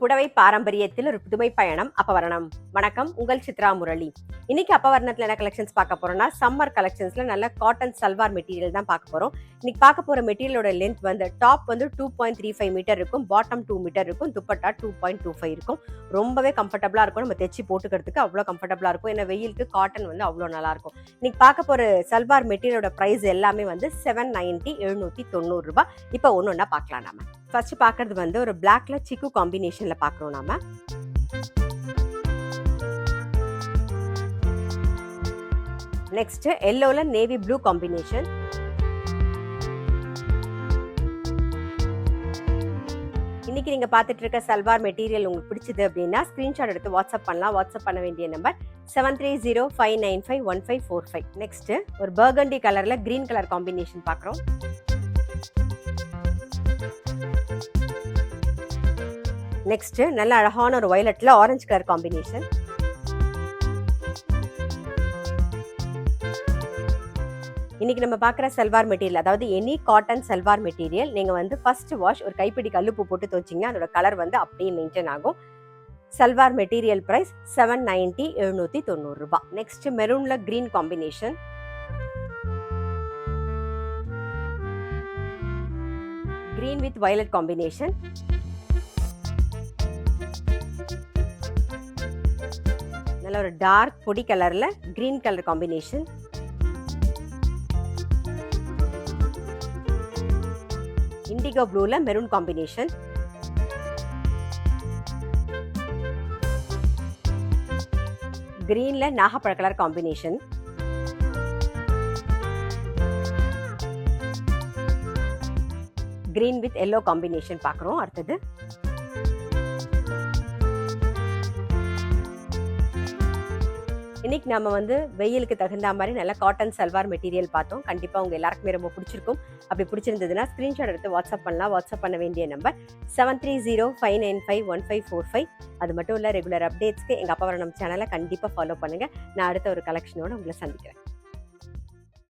புடவை பாரம்பரியத்தில் ஒரு புதுமை பயணம் அப்பவரணம். வணக்கம், உங்கள் சித்ரா முரளி. இன்னைக்கு அப்பவரணத்துல என்ன கலெக்ஷன்ஸ் பார்க்க போறோம்னா, சம்மர் கலெக்ஷன்ஸ்ல நல்ல காட்டன் சல்வார் மெட்டீரியல் தான் பார்க்க போறோம். இன்னைக்கு பார்க்க போற மெட்டீரியலோட லென்த் வந்து டாப் வந்து 2.35 மீட்டர் இருக்கும், பாட்டம் 2 மீட்டர் இருக்கும், துப்பட்டா 2.25 இருக்கும். ரொம்பவே கம்ஃபர்டபுளா இருக்கும். நம்ம தைச்சு போட்டுக்கிறதுக்கு அவ்வளோ கம்ஃபர்டபுளா இருக்கும். ஏன்னா வெயிலுக்கு காட்டன் வந்து அவ்வளோ நல்லா இருக்கும். இன்னைக்கு பார்க்க போற சல்வார் மெட்டீரியலோட பிரைஸ் எல்லாமே வந்து 790 790 ரூபாய். இப்போ ஒன்னொன்னா பார்க்கலாம். நாம ஃபர்ஸ்ட் பார்க்கறது வந்து ஒரு பிளாக்ல சிக்கு காம்பினேஷன்ல பார்க்குறோம். நாம நெக்ஸ்ட் எல்லோல நேவி ப்ளூ காம்பினேஷன். இன்னைக்கு நீங்க பார்த்துட்டு இருக்க சல்வார் மெட்டீரியல் உங்களுக்கு பிடிச்சது அப்படின்னா ஸ்கிரீன்ஷாட் எடுத்து வாட்ஸ்அப் பண்ணலாம். வாட்ஸ்அப் பண்ண வேண்டிய நம்பர் 7305951545. நெக்ஸ்ட் ஒரு பர்கண்டி கலர்ல கிரீன் கலர் காம்பினேஷன் பார்க்குறோம். நெக்ஸ்ட் நல்ல அழகான ஒரு வயலட்ல ஆரஞ்சு கலர் காம்பினேஷன். இன்னைக்கு நம்ம பார்க்குற சல்வார் மெட்டீரியல், அதாவது எனி காட்டன் சல்வார் மெட்டீரியல், நீங்க வந்து ஃபர்ஸ்ட் வாஷ் ஒரு கைப்பிடி கல்லுப்பு போட்டு துவச்சிங்கன்னா அதோட கலர் வந்து அப்படியே மெயின்டைன் ஆகும். சல்வார் மெட்டீரியல் பிரைஸ் 790 790 ரூபாய். நெக்ஸ்ட் மெரூன்ல green combination. Green with violet combination. நல்ல ஒரு டார்க் பொடி கலர்ல கிரீன் கலர் காம்பினேஷன். இண்டிகோ ப்ளூல மெரூன் காம்பினேஷன். கிரீன்ல நாகப்பழ colour combination. Green with yellow combination பார்க்குறோம். அடுத்தது இன்னைக்கு நம்ம வந்து வெயிலுக்கு தகுந்த மாதிரி நல்ல காட்டன் சல்வார் மெட்டீரியல் பார்த்தோம். கண்டிப்பா உங்க எல்லாருக்குமே ரொம்ப பிடிச்சிருக்கும். அப்படி பிடிச்சிருந்ததுன்னா ஸ்கிரீன்ஷாட் எடுத்து வாட்ஸ்அப் பண்ணலாம். வாட்ஸ்அப் பண்ண வேண்டிய நம்பர் 7305951545. அது மட்டும் இல்ல, ரெகுலர் அப்டேட்ஸ்க்கு எங்க அப்பவரணம் சேனலை கண்டிப்பா ஃபாலோ பண்ணுங்க. நான் அடுத்த ஒரு கலெக்ஷனோட உங்களை சந்திக்கிறேன்.